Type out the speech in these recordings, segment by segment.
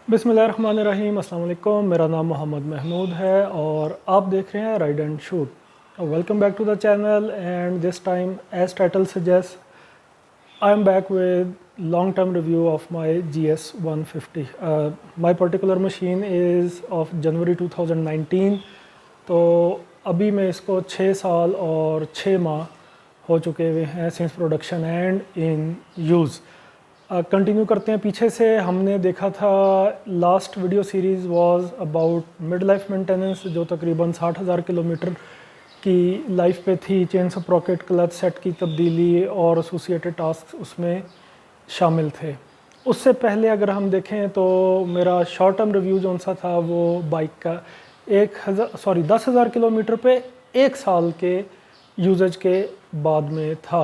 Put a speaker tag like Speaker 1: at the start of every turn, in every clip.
Speaker 1: बिस्मिल्लाहिर्रहमानिर्रहीम, अस्सलाम वालेकुम। मेरा नाम मोहम्मद महमूद है और आप देख रहे हैं Ride and Shoot. Welcome back to the channel and this time as title suggest I am back with long term review of my GS 150। My particular machine is of January 2019। तो अभी मैं इसको 6 साल और 6 माह हो चुके हुए हैं since production and in use. Continue करते हैं पीछे से। हमने देखा था last video series was about mid life maintenance, जो तकरीबन 60,000 किलोमीटर की लाइफ पे थी। चेन स्प्रॉकेट, क्लच सेट की तब्दीली और एसोसिएटेड टास्क उसमें शामिल थे। उससे पहले अगर हम देखें तो मेरा शॉर्ट टर्म रिव्यू जो सा था वो बाइक का 10,000 किलोमीटर पे 1 साल के यूजेज के बाद में था।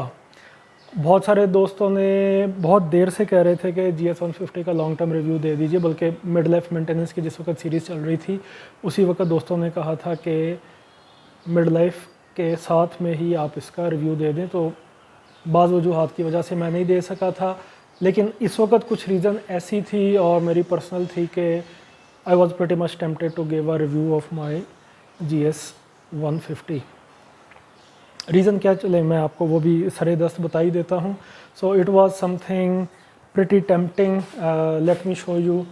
Speaker 1: बहुत सारे दोस्तों ने बहुत देर से कह रहे थे कि GS 150 का लॉन्ग टर्म रिव्यू दे दीजिए, बल्कि मिड लाइफ मेंटेनेंस की जिस वक्त सीरीज़ चल रही थी उसी वक्त दोस्तों ने कहा था कि मिड लाइफ के साथ में ही आप इसका रिव्यू दे दें। तो बाज़ वजूहात की वजह से मैं नहीं दे सका था, लेकिन इस वक्त कुछ रीज़न ऐसी थी और मेरी पर्सनल थी कि I was pretty much tempted to give a review of my GS 150। Reason क्या चले मैं आपको वो भी सरे दस्त बता ही देता हूँ। So it was something pretty tempting, let me show you.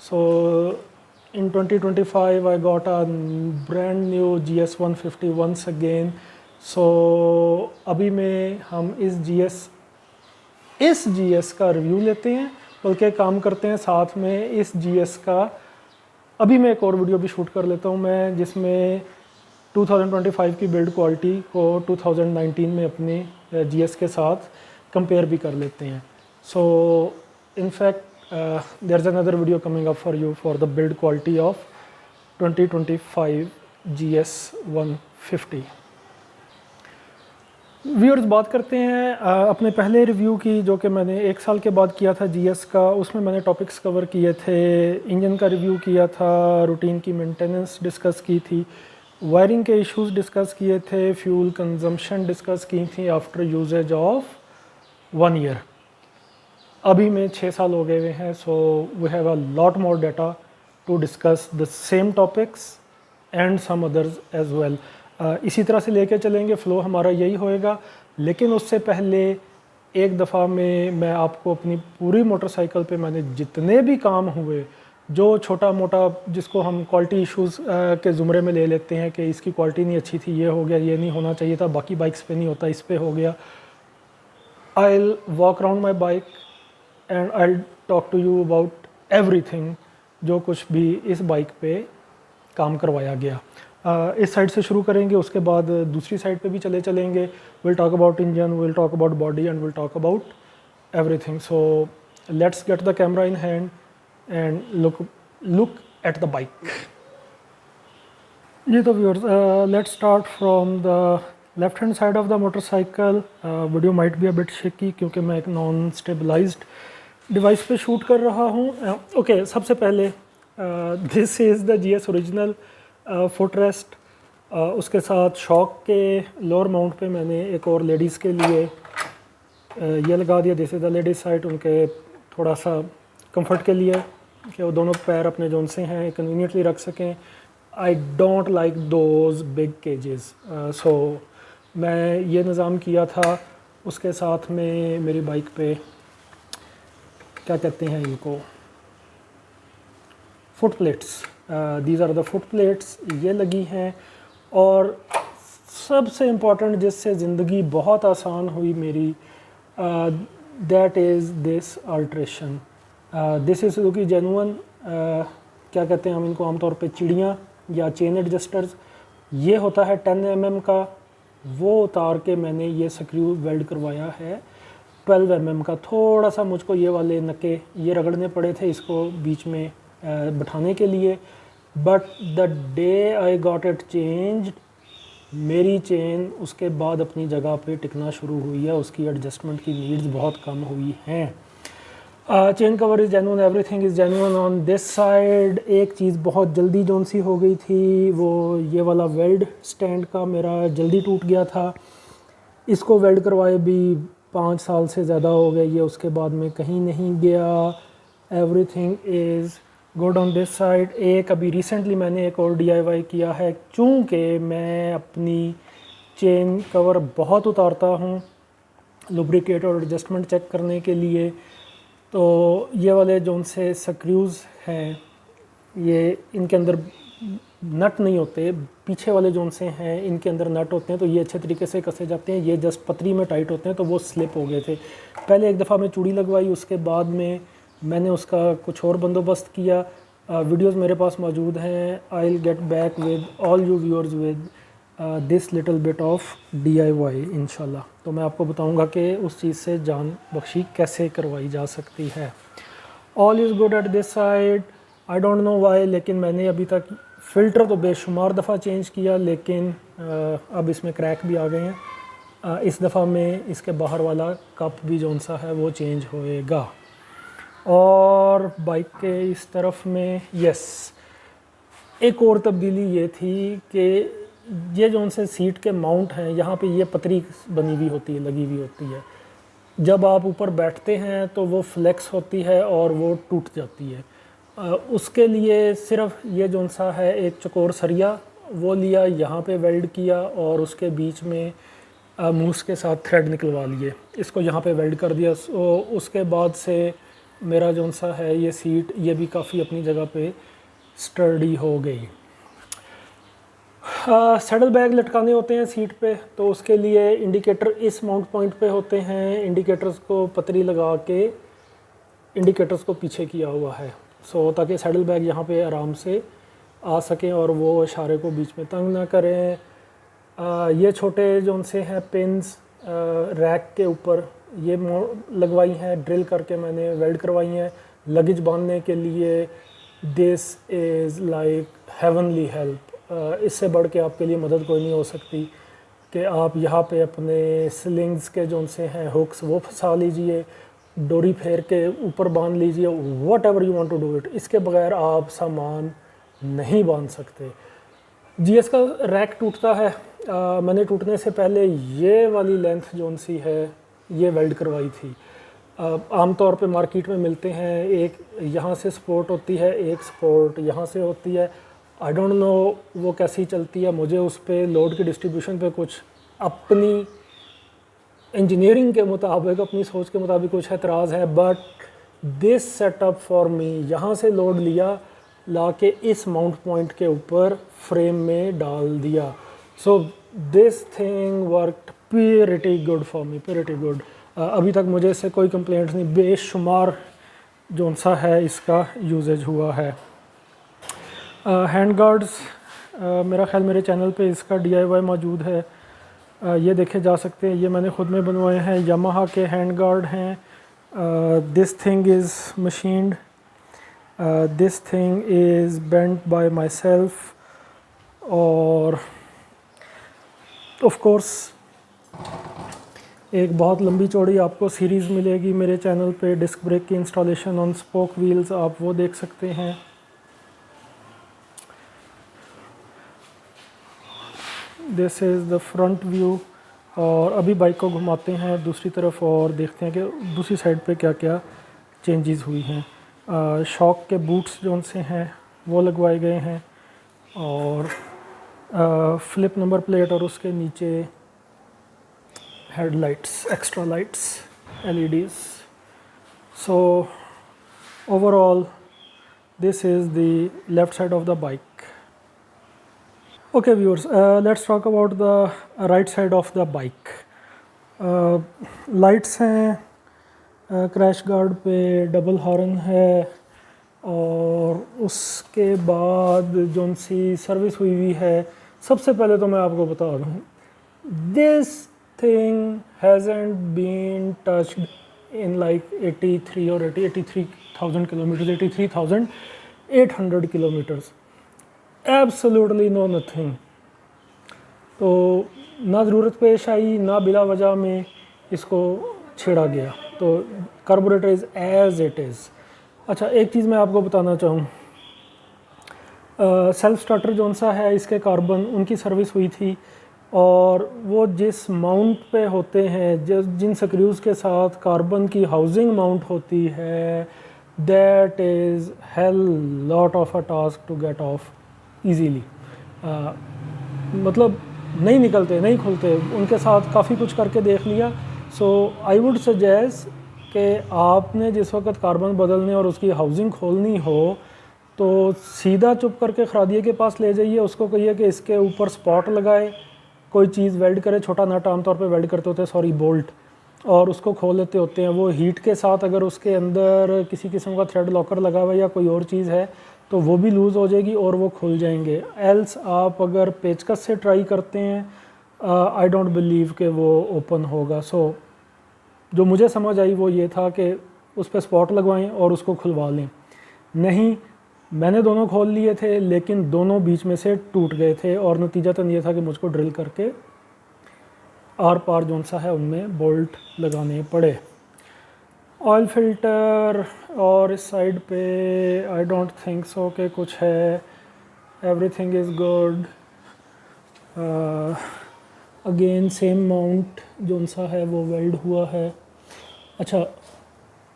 Speaker 1: So in 2025 I got a brand new GS 150 once again. So अभी में हम इस GS का रिव्यू लेते हैं, बल्कि काम करते हैं साथ में इस GS का। अभी मैं एक और वीडियो भी शूट कर लेता हूँ मैं, जिसमें 2025 की बिल्ड क्वालिटी को 2019 में अपने GS के साथ कंपेयर भी कर लेते हैं। So in fact there is another video coming up for you for the build quality of 2025 GS 150। Viewers, बात करते हैं अपने पहले रिव्यू की, जो कि मैंने 1 साल के बाद किया था GS का। उसमें मैंने टॉपिक्स कवर किए थे, इंजन का रिव्यू किया था, रूटीन की मेंटेनेंस डिस्कस की थी, वायरिंग के इश्यूज डिस्कस किए थे, फ्यूल कंजम्पशन डिस्कस की थी आफ्टर यूजेज ऑफ 1 ईयर। अभी में 6 साल हो गए हुए हैं। So we have a lot more data to discuss the same topics and some others as well. इसी तरह से लेके चलेंगे, फ़्लो हमारा यही होएगा। लेकिन उससे पहले एक दफ़ा में मैं आपको अपनी पूरी मोटरसाइकिल पे मैंने जितने भी काम हुए, जो छोटा मोटा जिसको हम क्वालिटी इश्यूज़ के ज़ुमरे में ले लेते हैं कि इसकी क्वालिटी नहीं अच्छी थी, ये हो गया, ये नहीं होना चाहिए था, बाकी बाइक्स पे नहीं होता, इस पे हो गया। I will walk around my bike and I will talk to you about everything जो कुछ भी इस बाइक पे काम करवाया गया। इस साइड से शुरू करेंगे, उसके बाद दूसरी साइड पे भी चले चलेंगे। Will talk about engine, will talk about body and will talk about everything. So let's get the camera in hand and look at the bike. जी तो viewers, let's start from the left hand side of the motorcycle. Video might be a bit shaky क्योंकि मैं एक non stabilised device पे shoot कर रहा हूँ। Okay, सबसे पहले this is the GS original foot rest. उसके साथ शॉक के लोअर माउंट पे मैंने एक और लेडीज़ के लिए ये लगा दिया। This is the ladies side, उनके थोड़ा सा कंफर्ट के लिए कि वो दोनों पैर अपने जोन से हैं कन्वीनियंटली रख सकें। I don't like those big cages, so मैं ये निज़ाम किया था। उसके साथ में मेरी बाइक पे क्या कहते हैं इनको, foot plates, these are the foot plates, ये लगी हैं। और सबसे इम्पॉर्टेंट जिससे ज़िंदगी बहुत आसान हुई मेरी, that is this alteration. This is Suzuki genuine, क्या कहते हैं हम इनको आमतौर पे, चिड़ियाँ या चेन एडजस्टर्स। ये होता है 10 mm का, वो उतार के मैंने ये स्क्रू वेल्ड करवाया है 12 mm का। थोड़ा सा मुझको ये वाले नके ये रगड़ने पड़े थे इसको बीच में बैठाने के लिए, but the day I got it changed, मेरी चेन उसके बाद अपनी जगह पे टिकना शुरू हुई है। उसकी एडजस्टमेंट की नीड्स बहुत कम हुई हैं। Chain cover is genuine, everything is genuine on this side. एक चीज़ बहुत जल्दी जोन सी हो गई थी, वो ये वाला वेल्ड स्टैंड का मेरा जल्दी टूट गया था। इसको वेल्ड करवाए भी 5 साल से ज़्यादा हो गए, ये उसके बाद में कहीं नहीं गया। Everything is go down this side. एक अभी रिसेंटली मैंने एक और DIY किया है, चूँकि मैं अपनी चेन कवर बहुत उतारता हूँ लुब्रिकेट और एडजस्टमेंट चेक करने के लिए, तो ये वाले जो से स्क्रूज़ हैं ये इनके अंदर नट नहीं होते, पीछे वाले जो से हैं इनके अंदर नट होते हैं, तो ये अच्छे तरीके से कसे जाते हैं। ये जस्ट पतरी में टाइट होते हैं, तो वो स्लिप हो गए थे। पहले एक दफ़ा मैं चूड़ी लगवाई, उसके बाद में मैंने उसका कुछ और बंदोबस्त किया। वीडियोस मेरे पास मौजूद हैं। I will get back with all you viewers with this little bit of DIY इंशाल्लाह। तो मैं आपको बताऊंगा कि उस चीज़ से जान बख्शी कैसे करवाई जा सकती है। All is good at this side. I don't know why, लेकिन मैंने अभी तक फ़िल्टर तो बेशुमार दफ़ा चेंज किया, लेकिन अब इसमें क्रैक भी आ गए हैं। इस दफ़ा में इसके बाहर वाला कप भी जौन सा है वो चेंज होएगा। और बाइक के इस तरफ में यस, एक और तब्दीली ये थी कि ये जो उनसे सीट के माउंट हैं यहाँ पे ये पतरी बनी हुई होती है, लगी हुई होती है। जब आप ऊपर बैठते हैं तो वो फ्लेक्स होती है और वो टूट जाती है। उसके लिए सिर्फ ये जो सा है एक चकोर सरिया वो लिया, यहाँ पे वेल्ड किया और उसके बीच में मूस के साथ थ्रेड निकलवा लिए, इसको यहाँ पे वेल्ड कर दिया। सो उसके बाद से मेरा जो सा है ये सीट ये भी काफ़ी अपनी जगह पे स्टर्डी हो गई। सैडल बैग लटकाने होते हैं सीट पे, तो उसके लिए इंडिकेटर इस माउंट पॉइंट पे होते हैं। इंडिकेटर्स को पतरी लगा के इंडिकेटर्स को पीछे किया हुआ है, सो ताकि सैडल बैग यहाँ पे आराम से आ सकें और वो इशारे को बीच में तंग ना करें। ये छोटे जो उनसे हैं पिन्स रैक के ऊपर ये लगवाई हैं, ड्रिल करके मैंने वेल्ड करवाई हैं लगेज बांधने के लिए। This is like heavenly help. इससे बढ़ के आपके लिए मदद कोई नहीं हो सकती कि आप यहाँ पे अपने स्लिंग्स के जो उनसे हैं हुक्स वो फंसा लीजिए, डोरी फेर के ऊपर बांध लीजिए, whatever you want to do it. इसके बगैर आप सामान नहीं बांध सकते। GS का रैक टूटता है। मैंने टूटने से पहले ये वाली लेंथ जो सी है ये वेल्ड करवाई थी। आमतौर पे मार्केट में मिलते हैं, एक यहाँ से सपोर्ट होती है, एक सपोर्ट यहाँ से होती है। आई डोंट नो वो कैसी चलती है, मुझे उस पर लोड की डिस्ट्रीब्यूशन पे कुछ अपनी इंजीनियरिंग के मुताबिक, अपनी सोच के मुताबिक कुछ एतराज़ है। But this setup for me, यहाँ से लोड लिया, ला के इस माउंट पॉइंट के ऊपर फ्रेम में डाल दिया। So this thing worked pretty good for me, pretty good. अभी तक मुझे इससे कोई कंप्लेंट्स नहीं, बेशुमार जो सा है इसका यूजेज हुआ है। हैंड गार्ड्स, मेरा ख्याल मेरे चैनल पे इसका DIY मौजूद है, ये देखे जा सकते हैं। ये मैंने ख़ुद में बनवाए हैं, यामाहा के हैंड गार्ड हैं। This thing is machined, this thing is bent bye my self. और ऑफ कोर्स एक बहुत लंबी चौड़ी आपको सीरीज़ मिलेगी मेरे चैनल पे, डिस्क ब्रेक की इंस्टॉलेशन ऑन स्पोक व्हील्स, आप वो देख सकते हैं। This is the front view. और अभी बाइक को घुमाते हैं दूसरी तरफ और देखते हैं कि दूसरी साइड पे क्या क्या चेंजेस हुई हैं। शॉक के बूट्स जो उनसे हैं वो लगवाए गए हैं, और फ्लिप नंबर प्लेट और उसके नीचे headlights, extra lights, LEDs। So overall this is the left side of the bike. Okay viewers, let's talk about the right side of the bike. Lights हैं, क्रैश गार्ड पे double horn है, और उसके बाद जो सी सर्विस हुई हुई है। सबसे पहले तो मैं आपको बता दूँ, this thing hasn't been touched in like 83 और 83,000 kilometres, 83,800 kilometres. Absolutely no nothing. तो ना ज़रूरत पेश आई, ना बिला वजह में इसको छेड़ा गया, तो carburettor is as it is. अच्छा, एक चीज़ मैं आपको बताना चाहूँ, सेल्फ स्टार्टर जो सा है इसके कार्बन, उनकी सर्विस हुई थी, और वो जिस माउंट पे होते हैं, जिन स्क्रूज़ के साथ कार्बन की हाउसिंग माउंट होती है, that is hell lot of a task to get off easily. मतलब नहीं निकलते, नहीं खुलते, उनके साथ काफ़ी कुछ करके देख लिया. सो आई वुड सजेस्ट कि आपने जिस वक्त कार्बन बदलने और उसकी हाउसिंग खोलनी हो तो सीधा चुप करके खरादिए के पास ले जाइए, उसको कहिए कि इसके ऊपर स्पॉट लगाए, कोई चीज़ वेल्ड करे, छोटा नट आमतौर पे वेल्ड करते होते हैं, सॉरी बोल्ट, और उसको खोल लेते होते हैं. वो हीट के साथ अगर उसके अंदर किसी किस्म का थ्रेड लॉकर लगा हुआ है या कोई और चीज़ है तो वो भी लूज़ हो जाएगी और वो खुल जाएंगे. एल्स आप अगर पेचकस से ट्राई करते हैं, आई डोंट बिलीव कि वो ओपन होगा. सो जो मुझे समझ आई वो ये था कि उस पर स्पॉट लगवाएं और उसको खुलवा लें. नहीं, मैंने दोनों खोल लिए थे लेकिन दोनों बीच में से टूट गए थे और नतीजतन ये था कि मुझको ड्रिल करके आर पार जौन सा है उनमें बोल्ट लगाने पड़े. ऑयल फिल्टर और इस साइड पे आई डोंट थिंक सो कि कुछ है, everything is good. Again same mount जौन सा है वो वेल्ड हुआ है. अच्छा,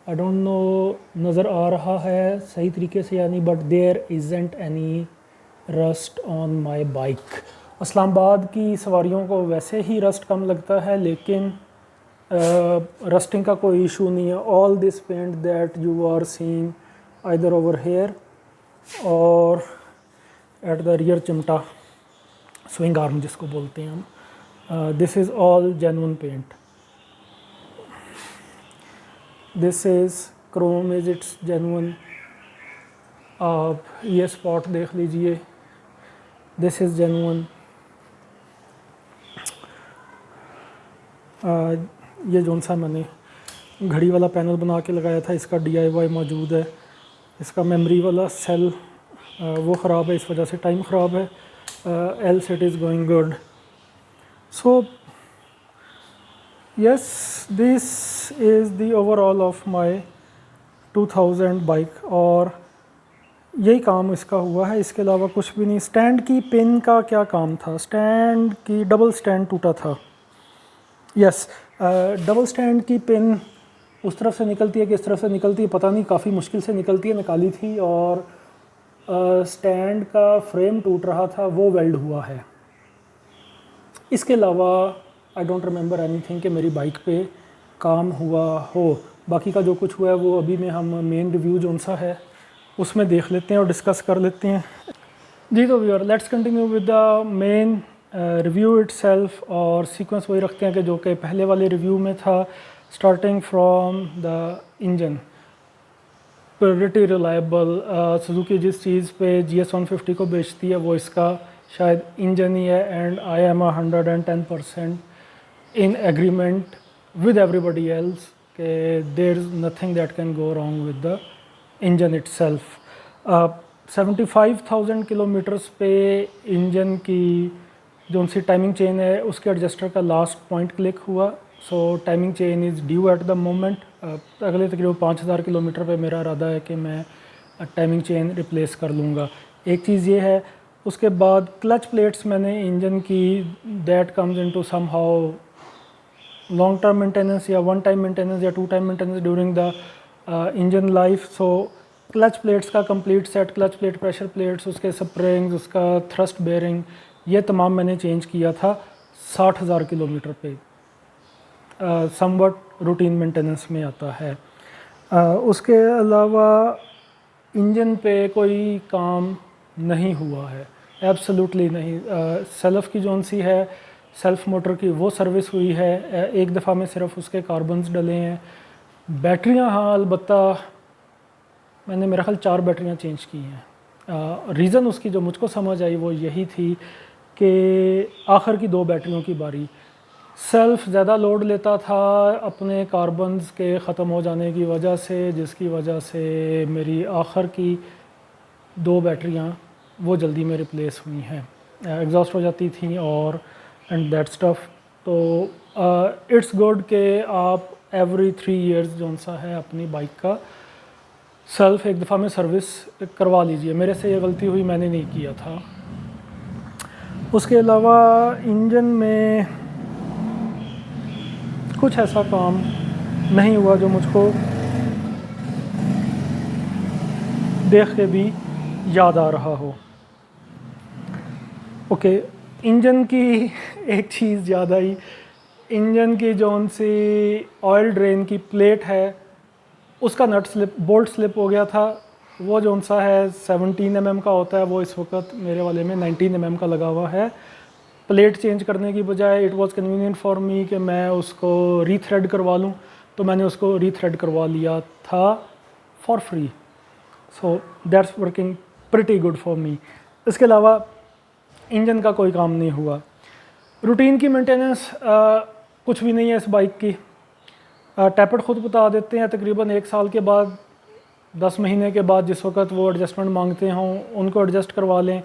Speaker 1: आई डोंट नो नज़र आ रहा है सही तरीके से या नहीं, but there isn't any rust on my bike. Islamabad की सवारियों को वैसे ही रस्ट कम लगता है लेकिन रस्टिंग का कोई इशू नहीं है. All this paint that you are seeing either over here और एट द रियर चिमटा, स्विंग आर्म जिसको बोलते हैं हम, this is all genuine paint. This is chrome, is its genuine. आप ये स्पॉट देख लीजिए, दिस इज़ जेन्युइन. ये जौन सा मैंने घड़ी वाला पैनल बना के लगाया था इसका DIY मौजूद है. इसका मेमोरी वाला सेल वो ख़राब है, इस वजह से टाइम ख़राब है. Else it is going good. So yes, this is the overall of my 2000 bike और यही काम इसका हुआ है, इसके अलावा कुछ भी नहीं. स्टैंड की पिन का क्या काम था? स्टैंड की डबल स्टैंड टूटा था. यस, डबल स्टैंड की पिन उस तरफ से निकलती है कि इस तरफ से निकलती है पता नहीं, काफ़ी मुश्किल से निकलती है, निकाली थी और स्टैंड का फ्रेम टूट रहा था, वो वेल्ड हुआ है. इसके अलावा आई डोंट रिमेंबर एनीथिंग कि मेरी बाइक पे काम हुआ हो. बाकी का जो कुछ हुआ है वो अभी में हम मेन रिव्यू जौन सा है उसमें देख लेते हैं और डिस्कस कर लेते हैं. जी तो viewer, let's continue with the main review itself और सीक्वेंस वही रखते हैं कि जो कि पहले वाले रिव्यू में था. Starting from the engine, pretty reliable. Suzuki जिस चीज़ पे GS150 को बेचती है वो इसका शायद इंजन ही है. And I am 110% in agreement with everybody else कि there is nothing that can go wrong with the engine itself. 75,000 kilometres पे इंजन की जो सी टाइमिंग चेन है उसके एडजस्टर का लास्ट पॉइंट क्लिक हुआ. So timing chain is due at the moment. अगले तकरीबन 5,000 किलोमीटर पे मेरा इरादा है कि मैं टाइमिंग चेन रिप्लेस कर लूँगा. एक चीज़ ये है. उसके बाद क्लच प्लेट्स मैंने इंजन की that comes into somehow long term maintenance या वन टाइम मेंटेनेंस या two time maintenance during the engine life. So clutch plates का complete set, clutch plate, pressure plates, उसके स्प्रिंग्स, उसका thrust bearing, ये तमाम मैंने change किया था 60,000 किलोमीटर पे. समवट रूटीन मेंटेनेंस में आता है. उसके अलावा इंजन पे कोई काम नहीं हुआ है, एब्सोल्युटली नहीं. सेल्फ की जौन सी है सेल्फ मोटर की वो सर्विस हुई है, एक दफ़ा में सिर्फ उसके कार्बन्स डले हैं. बैटरियां हाँ अलबत्ता मैंने मेरा ख्याल 4 बैटरियां चेंज की हैं. रीज़न उसकी जो मुझको समझ आई वो यही थी कि आखिर की 2 बैटरियों की बारी सेल्फ ज़्यादा लोड लेता था अपने कार्बन्स के ख़त्म हो जाने की वजह से, जिसकी वजह से मेरी आखिर की 2 बैटरियां वो जल्दी में रिप्लेस हुई हैं, एग्जॉस्ट हो जाती थी और एंड दैट स्टफ़. तो इट्स गुड कि आप एवरी 3 इयर्स जौन सा है अपनी बाइक का सेल्फ एक दफ़ा में सर्विस करवा लीजिए. मेरे से ये गलती हुई, मैंने नहीं किया था. उसके अलावा इंजन में कुछ ऐसा काम नहीं हुआ जो मुझको देख के भी याद आ रहा हो। ओके, इंजन की एक चीज़ याद आई। इंजन की जौन सी ऑयल ड्रेन की प्लेट है उसका नट स्लिप बोल्ट स्लिप हो गया था। वो जौन सा है 17 mm का होता है, वो इस वक्त मेरे वाले में 19 mm का लगा हुआ है। प्लेट चेंज करने की बजाय it was convenient for me कि मैं उसको रीथ्रेड करवा लूँ, तो मैंने उसको रीथ्रेड करवा लिया था for free. So that's working pretty good for me. इसके अलावा इंजन का कोई काम नहीं हुआ। रूटीन की मेंटेनेंस कुछ भी नहीं है इस बाइक की। टैपेट ख़ुद बता देते हैं तकरीबन 1 साल के बाद, 10 महीने के बाद जिस वक्त वो एडजस्टमेंट मांगते हों उनको एडजस्ट करवा लें।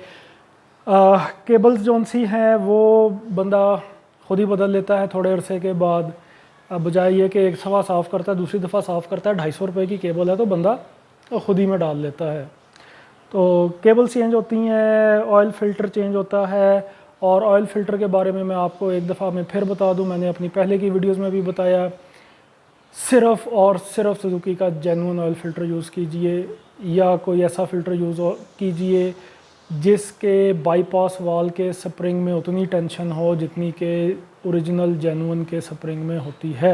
Speaker 1: केबल्स जौन सी हैं वो बंदा ख़ुद ही बदल लेता है थोड़े अरसे के बाद। बजाय ये कि एक दफ़ा साफ़ करता है दूसरी दफ़ा साफ़ करता है। 250 रुपये की केबल है तो बंदा ख़ुद ही में डाल लेता है। तो केबल्स चेंज होती हैं, ऑयल फ़िल्टर चेंज होता है। और ऑयल फ़िल्टर के बारे में मैं आपको एक दफ़ा मैं फिर बता दूं, मैंने अपनी पहले की वीडियोस में भी बताया, सिर्फ़ और सिर्फ सुजुकी का जेन्युइन ऑयल फ़िल्टर यूज़ कीजिए या कोई ऐसा फ़िल्टर यूज़ कीजिए जिसके बाईपास वाल के स्प्रिंग में उतनी टेंशन हो जितनी के ओरिजिनल जेन्युइन के स्प्रिंग में होती है।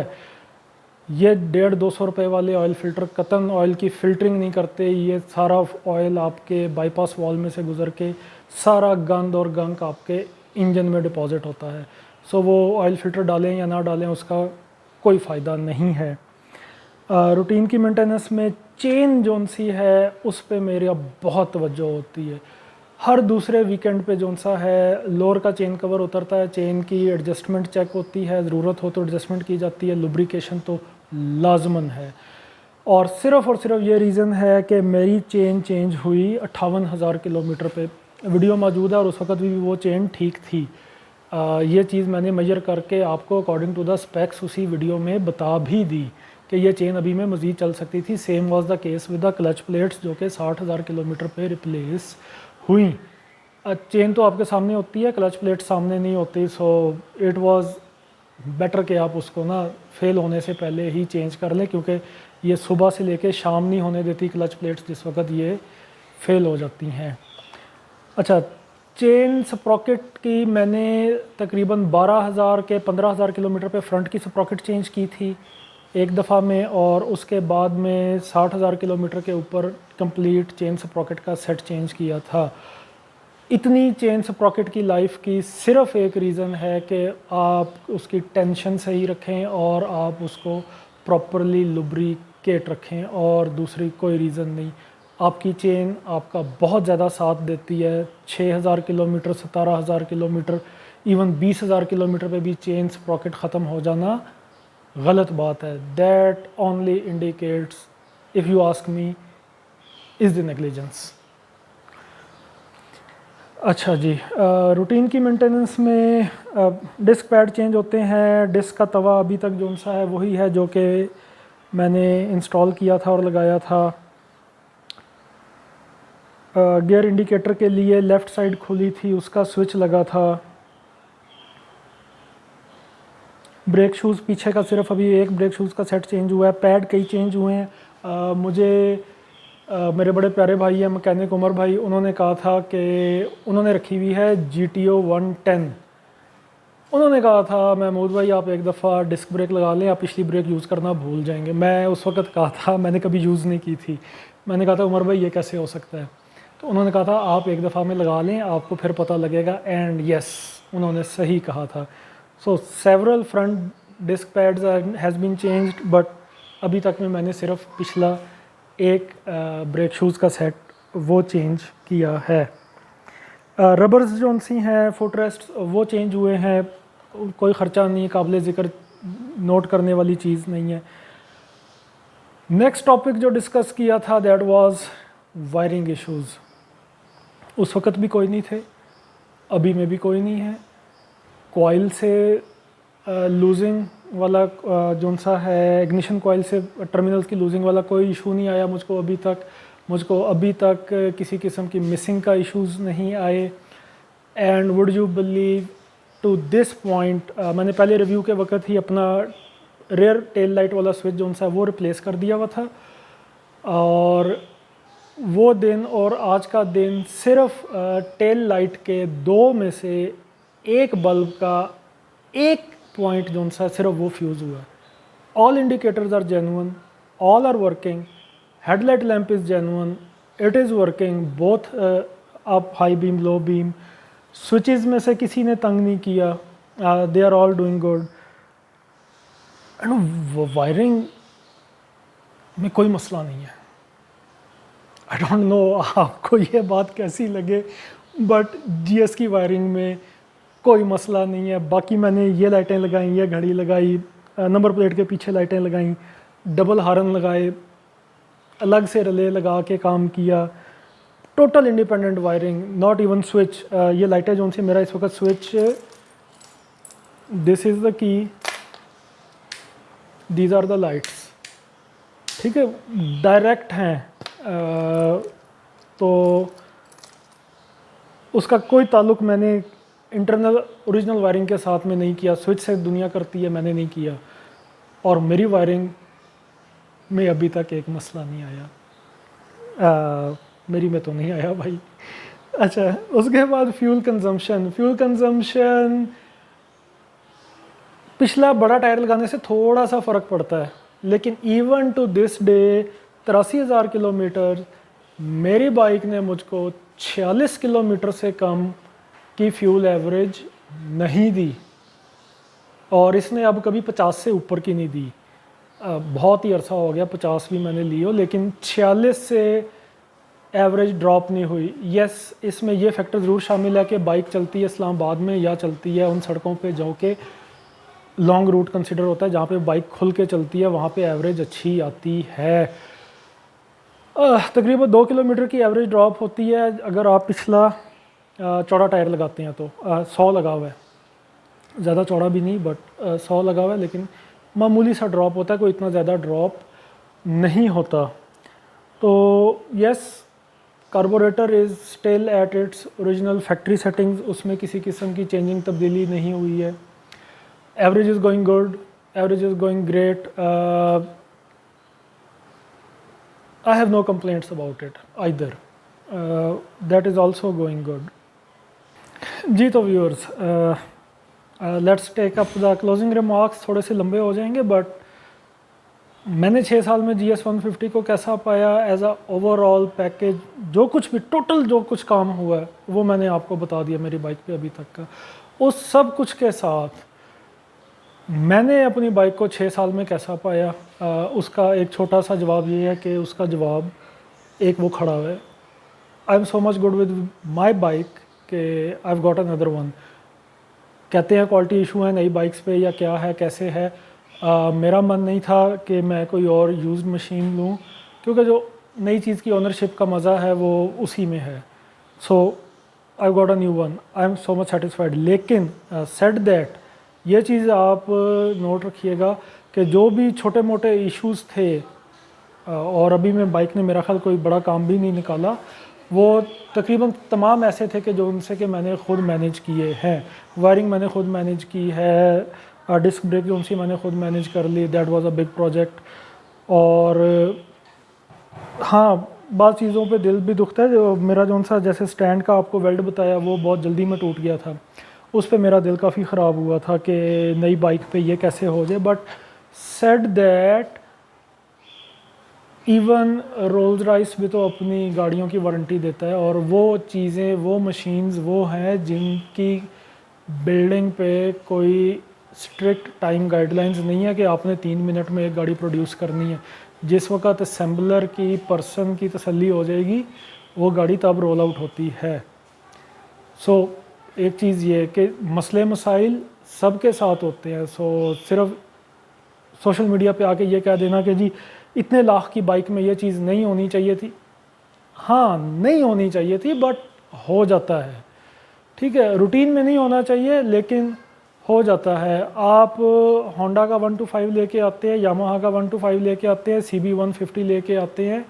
Speaker 1: ये 150-200 रुपये वाले ऑयल फ़िल्टर कतन ऑयल की फ़िल्टरिंग नहीं करते। ये सारा ऑयल आपके बाईपास वॉल में से गुज़र के सारा गंद और गंक आपके इंजन में डिपॉज़िट होता है। सो वो ऑयल फ़िल्टर डालें या ना डालें उसका कोई फ़ायदा नहीं है। रूटीन की मेंटेनेंस में चेन जौन सी है उस पे मेरी अब बहुत तवज्जो होती है। हर दूसरे वीकेंड पे जौन सा है लोअर का चेन कवर उतरता है, चेन की एडजस्टमेंट चेक होती है, ज़रूरत हो तो एडजस्टमेंट की जाती है, लुब्रिकेशन तो लाजमन है। और सिर्फ ये रीज़न है कि मेरी चेन चेंज हुई 58,000 किलोमीटर पे। वीडियो मौजूद है और उस वक्त भी वो चेन ठीक थी। ये चीज़ मैंने मेजर करके आपको अकॉर्डिंग टू द स्पेक्स उसी वीडियो में बता भी दी कि ये चेन अभी में मज़ीद चल सकती थी। Same was the case with the clutch plates जो कि 60,000 किलोमीटर पे रिप्लेस हुई। चेन तो आपके सामने होती है, क्लच प्लेट सामने नहीं होती। सो इट वाज बेटर कि आप उसको ना फेल होने से पहले ही चेंज कर लें, क्योंकि ये सुबह से लेके शाम नहीं होने देती क्लच प्लेट्स जिस वक्त ये फेल हो जाती हैं। अच्छा, चेन स्प्रॉकेट की मैंने तकरीबन 12,000 के 15,000 किलोमीटर पे फ्रंट की स्प्रॉकेट चेंज की थी एक दफ़ा में, और उसके बाद में 60,000 किलोमीटर के ऊपर कंप्लीट चेन स्प्रॉकेट का सेट चेंज किया था। इतनी चेन स्प्रॉकेट की लाइफ की सिर्फ एक रीज़न है कि आप उसकी टेंशन सही रखें और आप उसको प्रॉपरली लुब्रिकेट रखें, और दूसरी कोई रीज़न नहीं। आपकी चेन आपका बहुत ज़्यादा साथ देती है। 6,000 किलोमीटर, 17,000 किलोमीटर, इवन 20,000 किलोमीटर पे भी चेन स्प्रॉकेट ख़त्म हो जाना गलत बात है। That only indicates, if you ask me, is the negligence. अच्छा जी, रूटीन की मेंटेनेंस में डिस्क पैड चेंज होते हैं। डिस्क का तवा अभी तक जो सा है वही है जो कि मैंने इंस्टॉल किया था और लगाया था। गियर इंडिकेटर के लिए लेफ़्ट साइड खुली थी, उसका स्विच लगा था। ब्रेक शूज़ पीछे का सिर्फ अभी एक ब्रेक शूज़ का सेट चेंज हुआ है। पैड कई चेंज हुए हैं। मुझे मेरे बड़े प्यारे भाई हैं मैकेनिक उमर भाई, उन्होंने कहा था कि उन्होंने रखी हुई है GTO 110। उन्होंने कहा था महमूद भाई आप एक दफ़ा डिस्क ब्रेक लगा लें, आप पिछली ब्रेक यूज़ करना भूल जाएंगे। मैं उस वक्त कहा था, मैंने कभी यूज़ नहीं की थी। मैंने कहा था उमर भाई ये कैसे हो सकता है, तो उन्होंने कहा था आप एक दफ़ा में लगा लें, आपको फिर पता लगेगा। एंड यस, उन्होंने सही कहा था। So several front disc pads has been changed, but अभी तक में मैंने सिर्फ पिछला एक ब्रेक शूज़ का सेट वो चेंज किया है। रबर्स जो सी हैं फुट रेस्ट वो चेंज हुए हैं, कोई ख़र्चा नहीं, काबिल ज़िक्र नोट करने वाली चीज़ नहीं है। नेक्स्ट टॉपिक जो डिस्कस किया था दैट वाज वायरिंग इश्यूज़। उस वक़्त भी कोई नहीं थे, अभी में भी कोई नहीं है। कॉइल से लूजिंग वाला जो सा है, इग्निशन कॉइल से टर्मिनल्स की लूजिंग वाला कोई इशू नहीं आया मुझको अभी तक किसी किस्म की मिसिंग का इश्यूज़ नहीं आए। And would you believe to this point, मैंने पहले रिव्यू के वक्त ही अपना रेयर टेल लाइट वाला स्विच जो सा वो रिप्लेस कर दिया हुआ था, और वो दिन और आज का दिन सिर्फ टेल लाइट के दो में से एक बल्ब का एक पॉइंट जो सा सिर्फ वो फ्यूज़ हुआ है। All indicators are genuine, all are working, headlight lamp is genuine, it is working both up, high beam, low beam. Switches में से किसी ने तंग नहीं किया, they are all doing good. And wiring में कोई मसला नहीं है। आई डोंट नो आपको ये बात कैसी लगे, बट जीएस की वायरिंग में कोई मसला नहीं है। बाकी मैंने ये लाइटें लगाई, ये घड़ी लगाई, नंबर प्लेट के पीछे लाइटें लगाई, डबल हारन लगाए, अलग से रिले लगा के काम किया, total independent wiring, not even switch. ये लाइटें जो सी मेरा इस वक्त switch, this is the key, these are the lights, ठीक है, डायरेक्ट हैं। तो उसका कोई ताल्लुक मैंने इंटरनल ओरिजिनल वायरिंग के साथ में नहीं किया। स्विच से दुनिया करती है, मैंने नहीं किया। और मेरी वायरिंग में अभी तक एक मसला नहीं आया। मेरी में तो नहीं आया भाई। अच्छा, उसके बाद फ्यूल कंजम्पशन पिछला बड़ा टायर लगाने से थोड़ा सा फ़र्क पड़ता है, लेकिन even to this day 83,000 kilometre मेरी बाइक ने मुझको 46 किलोमीटर से कम की फ्यूल एवरेज नहीं दी, और इसने अब कभी 50 से ऊपर की नहीं दी। बहुत ही अरसा हो गया 50 भी मैंने ली हो, लेकिन 46 से एवरेज ड्रॉप नहीं हुई। यस, इसमें यह फैक्टर ज़रूर शामिल है कि बाइक चलती है इस्लामाबाद में या चलती है उन सड़कों पे जो कि लॉन्ग रूट कंसिडर होता है, जहाँ पे बाइक खुल के चलती है, वहाँ पे एवरेज अच्छी आती है। तकरीबन 2 किलोमीटर की एवरेज ड्रॉप होती है अगर आप पिछला चौड़ा टायर लगाते हैं तो 100 लगा हुआ है, ज़्यादा चौड़ा भी नहीं, बट 100 लगा हुआ है, लेकिन मामूली सा ड्रॉप होता है, कोई इतना ज़्यादा ड्रॉप नहीं होता। तो yes, carburettor is still at its original factory settings, उसमें किसी किस्म की चेंजिंग तब्दीली नहीं हुई है। Average is going good, average is going great. I have no complaints about it either. That is also going good. जी तो viewers, let's take up the closing remarks. थोड़े से लंबे हो जाएंगे, बट मैंने 6 साल में GS 150 को कैसा पाया एज अ ओवरऑल पैकेज, जो कुछ भी टोटल जो कुछ काम हुआ है वो मैंने आपको बता दिया मेरी बाइक पे अभी तक का। उस सब कुछ के साथ मैंने अपनी बाइक को 6 साल में कैसा पाया, उसका एक छोटा सा जवाब ये है कि उसका जवाब एक वो खड़ा हुआ है। I am so much good with my bike कि I have got another one. कहते हैं क्वालिटी इशू है नई बाइक्स पे या क्या है, कैसे है। मेरा मन नहीं था कि मैं कोई और यूज्ड मशीन लूँ, क्योंकि जो नई चीज़ की ओनरशिप का मज़ा है वो उसी में है। So I got a new one, I am so much satisfied. लेकिन सेड दैट, ये चीज़ आप नोट रखिएगा कि जो भी छोटे मोटे इश्यूज़ थे, और अभी में बाइक ने मेरा ख्याल कोई बड़ा काम भी नहीं निकाला, वो तकरीबन तमाम ऐसे थे कि जो उनसे कि मैंने ख़ुद मैनेज किए हैं। वायरिंग मैंने ख़ुद मैनेज की है, डिस्क ब्रेक जो उनसे मैंने ख़ुद मैनेज कर ली, that was a big project. और हाँ, बाद चीज़ों पे दिल भी दुखता है। जो मेरा जो सा जैसे स्टैंड का आपको वेल्ड बताया वो बहुत जल्दी में टूट गया था, उस पे मेरा दिल काफ़ी ख़राब हुआ था कि नई बाइक पे ये कैसे हो जाए। But said that even Rolls Royce भी तो अपनी गाड़ियों की वारंटी देता है, और वो चीज़ें, वो मशीन्स वो हैं जिनकी बिल्डिंग पे कोई स्ट्रिक्ट टाइम गाइडलाइंस नहीं है कि आपने 3 मिनट में एक गाड़ी प्रोड्यूस करनी है। जिस वक्त असेंबलर की पर्सन की तसल्ली हो जाएगी, वो गाड़ी तब रोल आउट होती है। सो एक चीज़ ये कि मसले मसाइल सबके साथ होते हैं। सो सिर्फ सोशल मीडिया पे आके ये कह देना कि जी इतने लाख की बाइक में ये चीज़ नहीं होनी चाहिए थी, हाँ नहीं होनी चाहिए थी, बट हो जाता है, ठीक है। रूटीन में नहीं होना चाहिए, लेकिन हो जाता है। आप होंडा का 125 लेके आते हैं, यामाहा का 125 लेके आते हैं, CB 150 लेके आते हैं,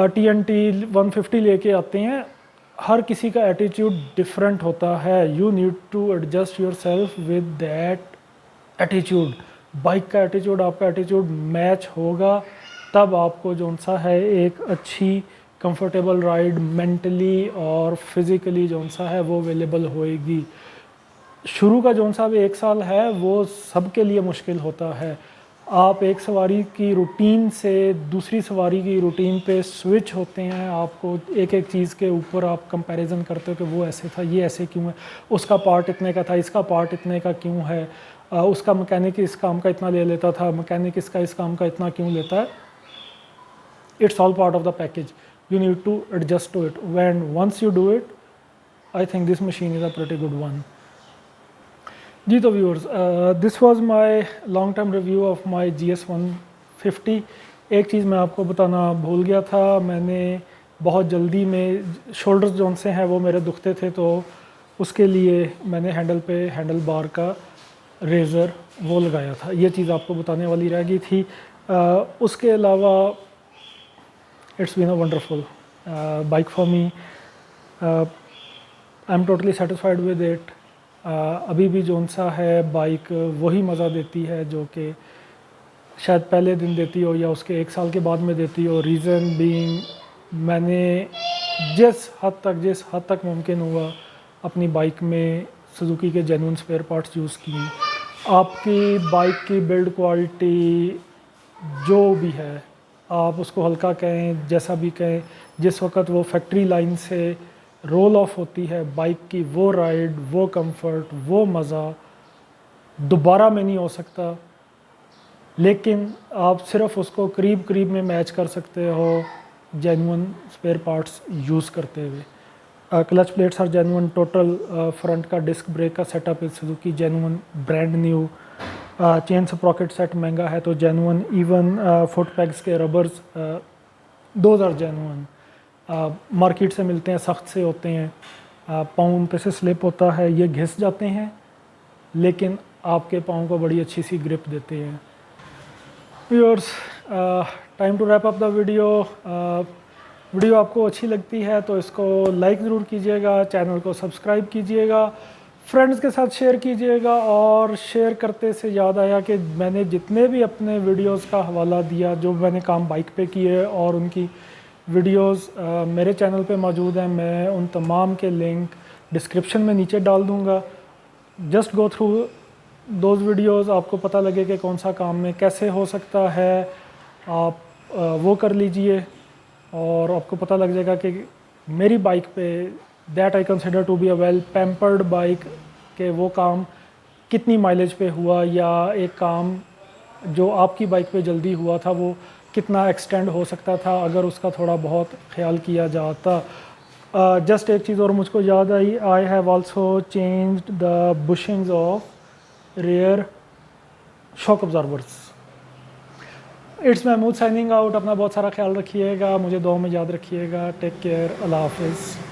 Speaker 1: TNT 150 लेके आते हैं। हर किसी का एटीट्यूड डिफरेंट होता है। You need to adjust yourself with that attitude. Bike का एटीट्यूड आपका एटीट्यूड मैच होगा, तब आपको जो सा है एक अच्छी कंफर्टेबल राइड मेंटली और फिज़िकली जो सा है वो अवेलेबल होएगी। शुरू का जो सा भी 1 साल है वो सबके लिए मुश्किल होता है। आप एक सवारी की रूटीन से दूसरी सवारी की रूटीन पे स्विच होते हैं, आपको एक एक चीज़ के ऊपर आप कंपैरिजन करते हो कि वो ऐसे था, ये ऐसे क्यों है, उसका पार्ट इतने का था, इसका पार्ट इतने का क्यों है, उसका मैकेनिक इस काम का इतना ले लेता था, मैकेनिक इसका इस काम का इतना क्यों लेता है। It's all part of the package, you need to adjust to it. When once you do it, I think this machine is a pretty good one. जी तो viewers, this was my long term review of my GS150। एक चीज़ मैं आपको बताना भूल गया था, मैंने बहुत जल्दी में शोल्डर्स जो से हैं वो मेरे दुखते थे, तो उसके लिए मैंने हैंडल पे हैंडल बार का रेज़र वो लगाया था। ये चीज़ आपको बताने वाली रह गई थी। उसके अलावा it's been a wonderful bike for me. I'm totally satisfied with it. अभी भी जोन सा है बाइक वही मज़ा देती है जो कि शायद पहले दिन देती हो या उसके 1 साल के बाद में देती हो। रीज़न बीइंग मैंने जिस हद तक मुमकिन हुआ अपनी बाइक में सुजुकी के जेन्युइन स्पेयर पार्ट्स यूज़ किए। आपकी बाइक की बिल्ड क्वालिटी जो भी है, आप उसको हल्का कहें जैसा भी कहें, जिस वक्त वो फैक्ट्री लाइन से रोल ऑफ होती है बाइक की, वो राइड, वो कंफर्ट, वो मज़ा दोबारा में नहीं हो सकता। लेकिन आप सिर्फ उसको करीब में मैच कर सकते हो जेन्युइन स्पेयर पार्ट्स यूज़ करते हुए। Clutch plates are genuine, total front का डिस्क ब्रेक का setup is Suzuki genuine, brand new. Chain sprocket set महंगा है तो जेन्युइन, इवन फुट पैग्स के rubbers those are genuine. Market से मिलते हैं, सख्त से होते हैं, पाँव पे से स्लिप होता है, ये घिस जाते हैं लेकिन आपके पाँव को बड़ी अच्छी सी ग्रिप देते हैं। Viewers, time to wrap up the video. Video आपको अच्छी लगती है तो इसको लाइक ज़रूर कीजिएगा, चैनल को सब्सक्राइब कीजिएगा, फ्रेंड्स के साथ शेयर कीजिएगा। और शेयर करते से याद आया कि मैंने जितने भी अपने वीडियोस का हवाला दिया जो मैंने काम बाइक पे किए और उनकी वीडियोस मेरे चैनल पे मौजूद हैं, मैं उन तमाम के लिंक डिस्क्रिप्शन में नीचे डाल दूँगा। Just go through those videos, आपको पता लगे कि कौन सा काम में कैसे हो सकता है, आप वो कर लीजिए और आपको पता लग जाएगा कि मेरी बाइक पे that I consider to be a well pampered bike के वो काम कितनी माइलेज पे हुआ, या एक काम जो आपकी बाइक पे जल्दी हुआ था वो कितना एक्सटेंड हो सकता था अगर उसका थोड़ा बहुत ख्याल किया जाता। जस्ट एक चीज़ और मुझको याद आई, I have also changed the bushings of rear shock absorbers. It's Mahmood signing out. अपना बहुत सारा ख्याल रखिएगा, मुझे दुआ में याद रखिएगा। टेक केयर, अल्लाह हाफिज़।